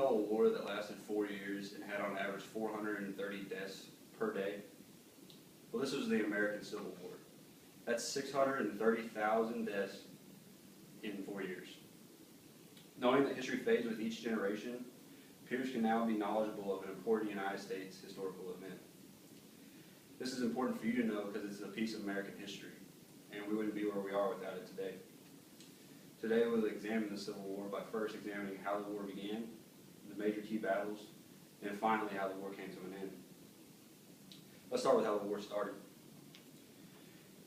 know a war that lasted 4 years and had on average 430 deaths per day? Well, this was the American Civil War. That's 630,000 deaths in 4 years. Knowing that history fades with each generation, peers can now be knowledgeable of an important United States historical event. This is important for you to know because it's a piece of American history, and we wouldn't be where we are without it today. Today we'll examine the Civil War by first examining how the war began, the major key battles, and finally how the war came to an end. Let's start with how the war started.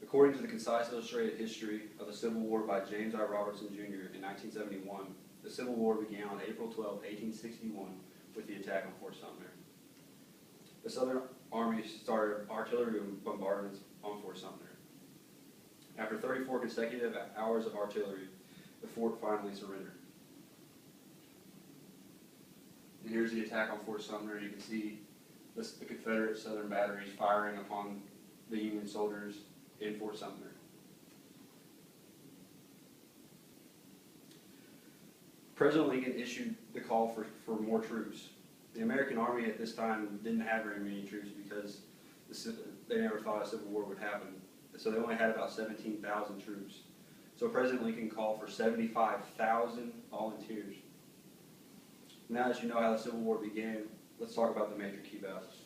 According to the Concise Illustrated History of the Civil War by James I. Robertson, Jr. in 1971, the Civil War began on April 12, 1861 with the attack on Fort Sumter. The Southern Army started artillery bombardments on Fort Sumter. After 34 consecutive hours of artillery, the fort finally surrendered. And here's the attack on Fort Sumter. You can see the Confederate Southern batteries firing upon the Union soldiers in Fort Sumter. President Lincoln issued the call for more troops. The American Army at this time didn't have very many troops because they never thought a civil war would happen. So they only had about 17,000 troops. So President Lincoln called for 75,000 volunteers. Now that you know how the Civil War began, let's talk about the major key battles.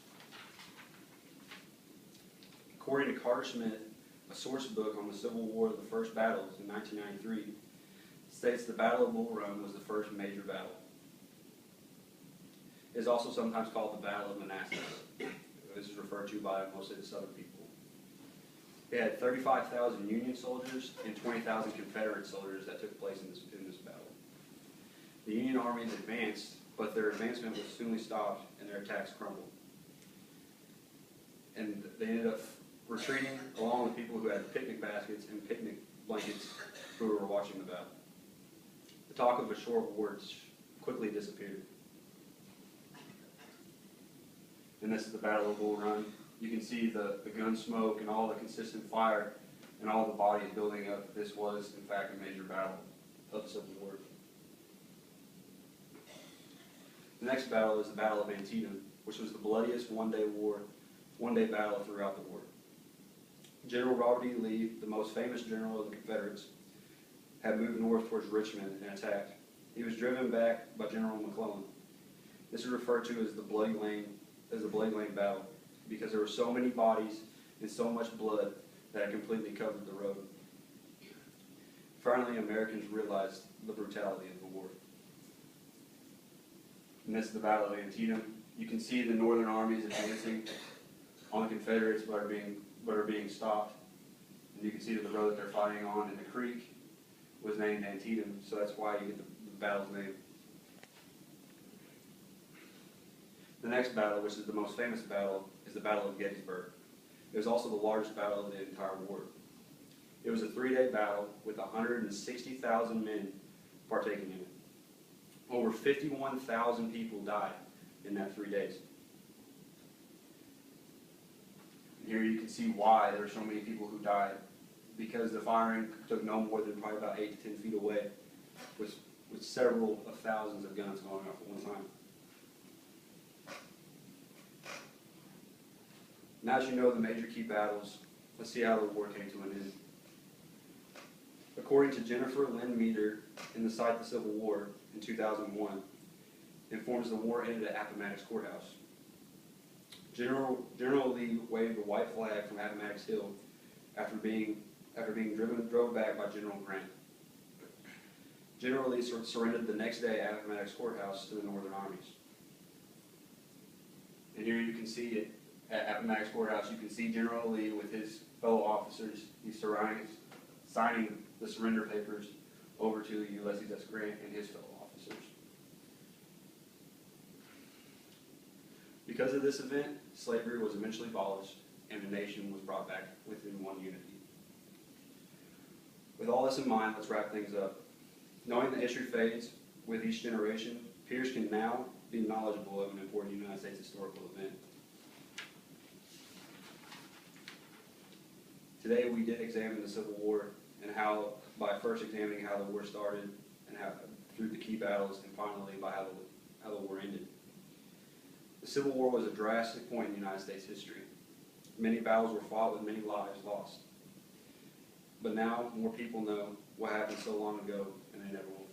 According to Carter Smith, a source book on the Civil War of the first battles in 1993, states the Battle of Bull Run was the first major battle. It is also sometimes called the Battle of Manassas. This is referred to by mostly the Southern people. It had 35,000 Union soldiers and 20,000 Confederate soldiers that took place in this battle. The Union armies advanced, but their advancement was soon stopped and their attacks crumbled. And they ended up retreating along with people who had picnic baskets and picnic blankets who were watching the battle. The talk of a short war quickly disappeared. And this is the Battle of Bull Run. You can see the gun smoke and all the consistent fire and all the bodies building up. This was, in fact, a major battle of the Civil War. The next battle is the Battle of Antietam, which was the bloodiest one-day battle throughout the war. General Robert E. Lee, the most famous general of the Confederates, had moved north towards Richmond and attacked. He was driven back by General McClellan. This is referred to as the Bloody Lane Battle because there were so many bodies and so much blood that it completely covered the road. Finally, Americans realized the brutality of the war. And this is the Battle of Antietam. You can see the Northern armies advancing on the Confederates but are being stopped. And you can see that the road that they're fighting on in the creek was named Antietam, so that's why you get the battle's name. The next battle, which is the most famous battle, is the Battle of Gettysburg. It was also the largest battle of the entire war. It was a 3-day battle with 160,000 men partaking in it. Over 51,000 people died in that 3 days. And here you can see why there were so many people who died, because the firing took no more than probably about 8 to 10 feet away, with several of thousands of guns going off at one time. Now that you know the major key battles, let's see how the war came to an end. According to Jennifer Lynn Meter in the site The Civil War in 2001, informs the war ended at Appomattox Courthouse. General Lee waved a white flag from Appomattox Hill after being drove back by General Grant. General Lee surrendered the next day at Appomattox Courthouse to the Northern armies. And here you can see it at Appomattox Courthouse. You can see General Lee with his fellow officers. He's signing the surrender papers over to Ulysses S. Grant and his fellow officers. Because of this event, slavery was eventually abolished and the nation was brought back within one unity. With all this in mind, let's wrap things up. Knowing that history fades with each generation, peers can now be knowledgeable of an important United States historical event. Today we did examine the Civil War and by first examining how the war started and through the key battles, and finally by how how the war ended. The Civil War was a drastic point in United States history. Many battles were fought with many lives lost. But now more people know what happened so long ago, and they never will